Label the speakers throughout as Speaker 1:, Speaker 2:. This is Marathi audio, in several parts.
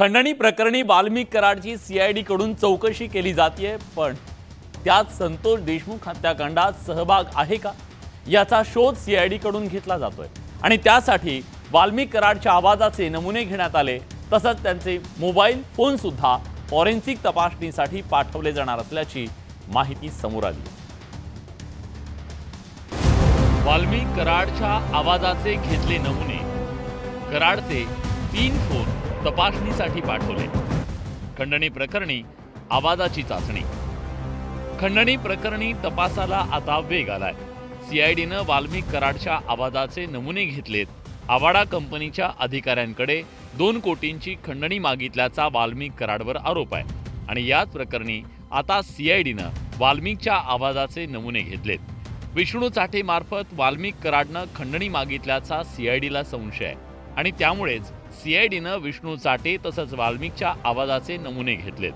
Speaker 1: खंडणी प्रकरणी वाल्मिक कराडची सीआयडी कडून चौकशी केली जाते, पण त्यात संतोष देशमुख हत्याकांडात सहभाग आहे का याचा शोध सीआयडी कडून घेतला जातोय आणि त्यासाठी वाल्मिक कराडच्या आवाजाचे नमुने घेण्यात आले। तसंच त्यांचे मोबाईल फोन सुद्धा फॉरेन्सिक तपासणीसाठी पाठवले जाणार असल्याची माहिती समोर आली। वाल्मिक कराडच्या आवाजाचे घेतले नमुने, कराडचे 3 फोन तपासणीसाठी पाठवले। खंडणी प्रकरणी आवाजाची चाचणी। खंडणी प्रकरणी तपासाला आता वेग आलाय। सीआयडीनं वाल्मिक कराडच्या आवाजाचे नमुने घेतलेत। आवाडा कंपनीच्या अधिकाऱ्यांकडे 2 कोटींची खंडणी मागितल्याचा वाल्मिक कराडवर आरोप आहे आणि याच प्रकरणी आता सीआयडीनं वाल्मिकच्या आवाजाचे नमुने घेतलेत। विष्णू चाटे मार्फत वाल्मिक कराडनं खंडणी मागितल्याचा सीआयडीला संशय आहे आणि त्यामुळेच सीआयडीनं विष्णू चाटे तसंच वाल्मिकच्या आवाजाचे नमुने घेतलेत।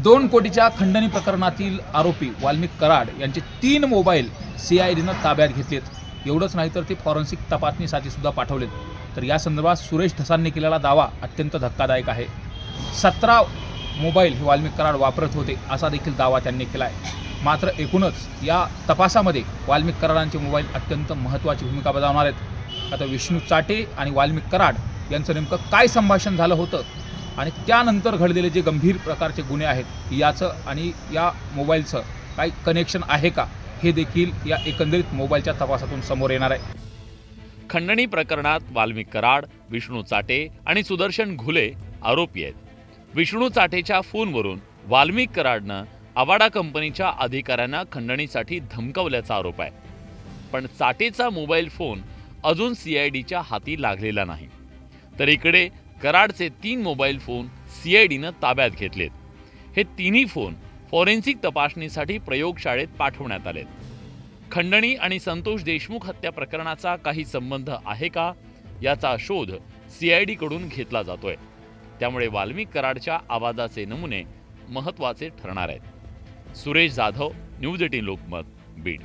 Speaker 2: 2 कोटीच्या खंडणी प्रकरणातील आरोपी वाल्मिक कराड यांचे 3 मोबाईल सीआयडीनं ताब्यात घेतलेत। एवढंच नाही तर ते फॉरेन्सिक तपासणीसाठी सुद्धा पाठवलेत। तर या संदर्भात सुरेश ढसांनी केलेला दावा अत्यंत धक्कादायक आहे। 17 मोबाईल हे वाल्मिक कराड वापरत होते असा देखील दावा त्यांनी केला आहे। मात्र एकूणच या तपासामध्ये वाल्मिक कराडांचे मोबाईल अत्यंत महत्त्वाची भूमिका बजावणार आहेत। आता विष्णू चाटे आणि वाल्मिक कराड यांचं नेमकं काय संभाषण झालं होतं आणि त्यानंतर घडलेले जे गंभीर प्रकारचे गुन्हे आहेत याचं आणि या मोबाईलचं काही कनेक्शन आहे का हे देखील या एकंदरीत मोबाईलच्या तपासातून समोर येणार आहे।
Speaker 1: खंडणी प्रकरणात वाल्मिक कराड, विष्णू चाटे आणि सुदर्शन घुले आरोपी आहेत। विष्णू चाटेच्या फोनवरून वाल्मिक कराडनं आवाडा कंपनीच्या अधिकाऱ्यांना खंडणीसाठी धमकावल्याचा आरोप आहे। पण चाटेचा मोबाईल फोन अजून सीआयडीच्या हाती लागलेला नाही। तर इकडे कराडचे 3 मोबाईल फोन सीआयडीनं ताब्यात घेतलेत। हे तिन्ही फोन फॉरेन्सिक तपासणीसाठी प्रयोगशाळेत पाठवण्यात आलेत। खंडणी आणि संतोष देशमुख हत्या प्रकरणाचा काही संबंध आहे का याचा शोध सीआयडी कडून घेतला जातोय। त्यामुळे वाल्मिक कराडच्या आवाजाचे नमुने महत्त्वाचे ठरणार आहेत। सुरेश जाधव, न्यूज 18 लोकमत, बीड।